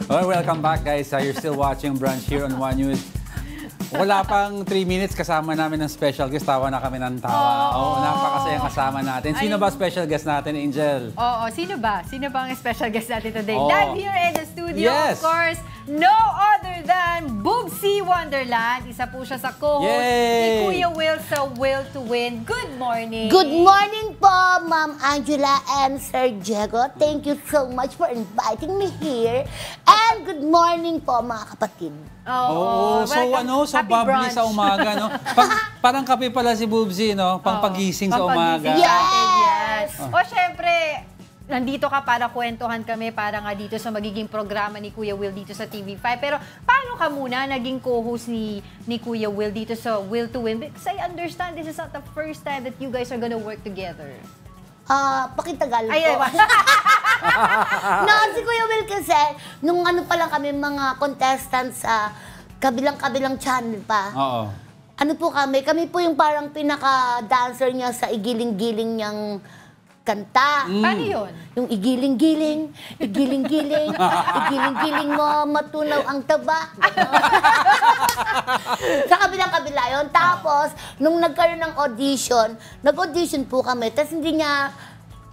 Well, welcome back guys. You're still watching Brunch here on One News. Wala pang 3 minutes kasama namin ng special guest. Tawa na kami ng tawa. Oo, napakasayang kasama natin. Sino ba special guest natin, Angel? Oo, sino ba? Sino ba ang special guest natin today? Live here in the studio, Yes. of course, no other than Boobsy Wonderland. Isa po siya sa co-host ni Kuya Will sa Will to Win. Good morning! Good morning po, Ma'am Angela and Sir Diego. Thank you so much for inviting me here. And good morning po, mga kapatid. Oo, so ano, so bubbly sa umaga, no? Parang kape pala si Boobsy, no? Pangpagising sa umaga. Yes! O syempre, nandito ka para kwentuhan kami para nga dito sa magiging programa ni Kuya Will dito sa TV5. Pero paano ka muna naging co-host ni Kuya Will dito sa Will to Win? Because I understand this is not the first time that you guys are gonna work together. Pakitagal po. Ay, No, si Kuya Will kasi, nung ano pa lang kami, mga contestants sa kabilang-kabilang channel pa. Oo. Ano po kami po yung parang pinaka-dancer niya sa igiling-giling niyang kanta. Paano yun? Yung igiling-giling, igiling-giling, igiling-giling mo, matunaw ang taba. Sa kabilang-kabila yun. Tapos, nung nagkaroon ng audition, nag-audition po kami. Tapos hindi niya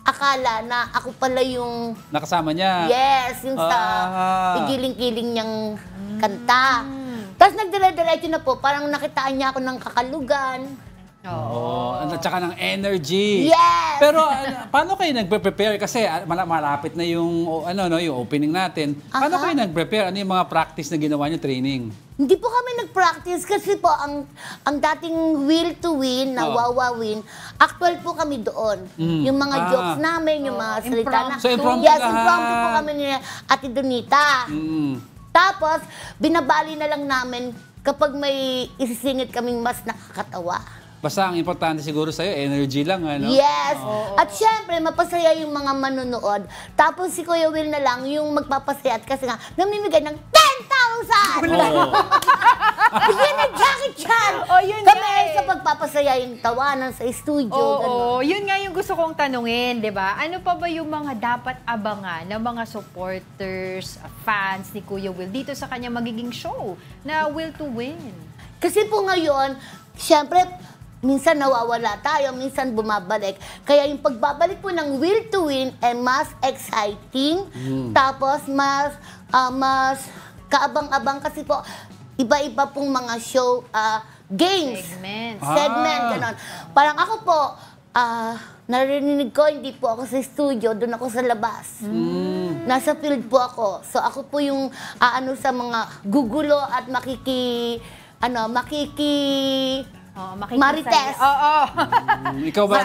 akala na ako pala yung... Nakasama niya? Yes, yung sa igiling-giling niyang kanta. Tapos nagdire-diretso na po, parang nakitaan niya ako ng kakalugan. Oo. At saka ng energy. Yes! Pero paano kayo nagpe-prepare? Kasi malapit na yung, yung opening natin. Paano kayo nag-prepare? Ano yung mga practice na ginawa niyo, training? Hindi po kami nag-practice kasi po ang dating Will to Win na Wawa Win, actual po kami doon. Yung mga jokes namin, yung mga salita na. So, impromptu yes, lahat. impromptu po kami ni Ate Donita. Tapos, binabali na lang namin kapag may isisingit kaming mas nakakatawa. Basta ang importante siguro sa'yo, energy lang, ano? Yes! At syempre, mapasaya yung mga manonood. Tapos si Kuya Will na lang yung magpapasaya at kasi nga, namimigay ng 10,000! Bigyan ng Jackie Chan! Yun Kami nga ay sa pagpapasaya yung tawanan sa studio. Oo, yun nga yung gusto kong tanungin, di ba? Ano pa ba yung mga dapat abangan ng mga supporters, fans ni Kuya Will dito sa kanya magiging show na Will to Win? Kasi po ngayon, syempre, minsan nawawala tayo, minsan bumabalik. Kaya yung pagbabalik po ng Will to Win ay mas exciting. Tapos mas kaabang-abang kasi po iba-iba pong mga show, games. Segment, ganon. Parang ako po, narinig ko, hindi po ako sa studio, doon ako sa labas. Nasa field po ako. So ako po yung sa mga gugulo at Marites. Ikaw ba?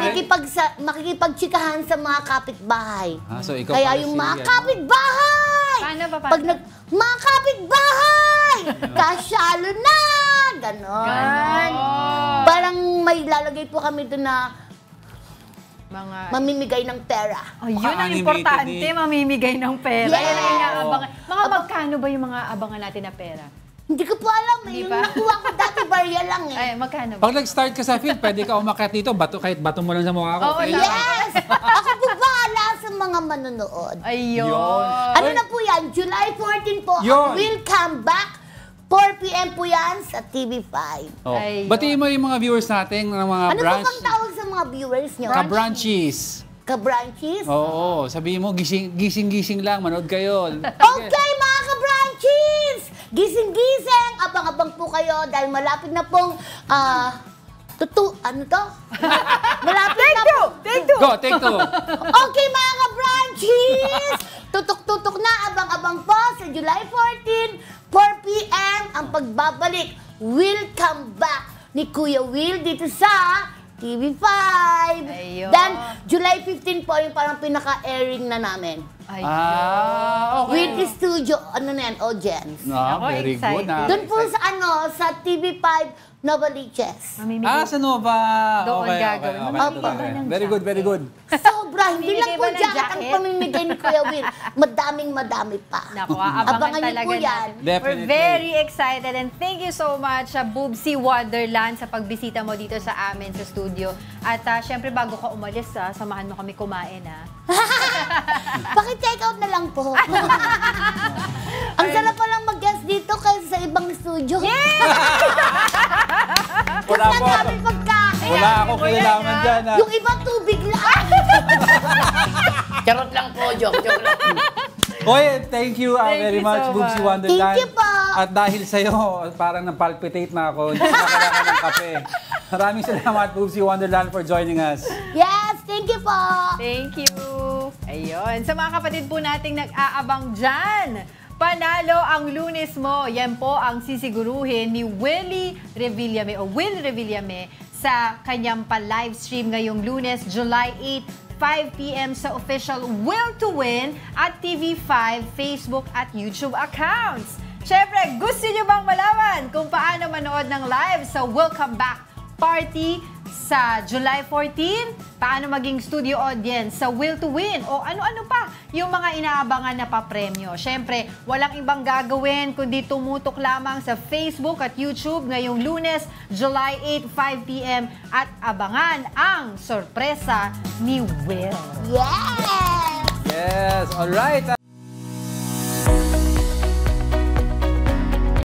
Makikipagtsikahan sa mga kapitbahay. So ikaw Kaya pala yung si, mga kapitbahay! Paano ba? Pag mga kapitbahay! Kasyalo na! Ganon. Parang may lalagay po kami doon na mamimigay ng pera. Yun ang importante, mamimigay ng pera. Yes! Yan ang inaabangan. Mga magkano ba yung mga abangan natin na pera? Hindi ko po alam eh. Yung nakuha ko dati, barya lang eh. Ay, magkano ba? Pag nag-start ka sa field, pwede ka umakyat dito, kahit bato mo lang sa mukha ko. Okay? Yes! Ako po bahala sa mga manonood. Ayun. Ano na po yan? July 14 po, Will Come Back. 4 p.m. po yan sa TV5. Batiin mo yung mga viewers natin ng mga ano branch. Ano po bang tawag sa mga viewers nyo? Ka-branchies. Ka-branchies? Oo, sabihin mo, gising-gising lang, manood kayo. Okay, mga ka-branchies! Gising-gising! Abang-abang po kayo dahil malapit na pong, ano to? Malapit na po. Take two! Go, take two. Okay, mga ka-branchies! Tutok-tutok na, abang-abang po sa July 14, 4 p.m. ang pagbabalik. Will Come Back ni Kuya Will dito sa TV5. Ayun. Then, July 15 po yung parang pinaka-airing na namin. Okay. With the studio, audience. Very good. Doon po sa TV5 Novaliches. Sa Nova. Doon gagawin. Very good, very good. Sobra, hindi lang po jacket ang pamimigay ni Kuya Will. Madaming-madami pa. Naku, abangan niyo talaga po yan. natin. We're very excited and thank you so much, Boobsy Wonderland, sa pagbisita mo dito sa amin sa studio. At syempre, bago ka umalis, samahan mo kami kumain. Paki-take out na lang po. studio. Wala po. Namin pagkain. Wala akong kinalaman dyan. Yung iba tubig lang. Charot lang po, joke lang. Oy, thank you Thank very you much, so Boobsy much. Wonderland. Thank you po. At dahil sa'yo, parang napalpitate na ako. Hindi na kailangan ng kape. Maraming salamat, Boobsy Wonderland, for joining us. Yes, thank you po. Thank you. Ayun. Sa mga kapatid po nating nag-aabang dyan, panalo ang Lunes mo. Yan po ang sisiguruhin ni Willie Revillame o Will Revillame sa kanyang pa-live stream ngayong Lunes, July 8, 5 p.m. sa official Will to Win at TV5 Facebook at YouTube accounts. Siyempre, gusto nyo bang malaman kung paano manood ng live sa Welcome Back Party sa July 14? Paano maging studio audience sa Will to Win? O ano-ano pa yung mga inaabangan na papremyo? Siyempre, walang ibang gagawin kundi tumutok lamang sa Facebook at YouTube ngayong Lunes, July 8, 5 p.m. at abangan ang sorpresa ni Will. Yes! Yes, all right.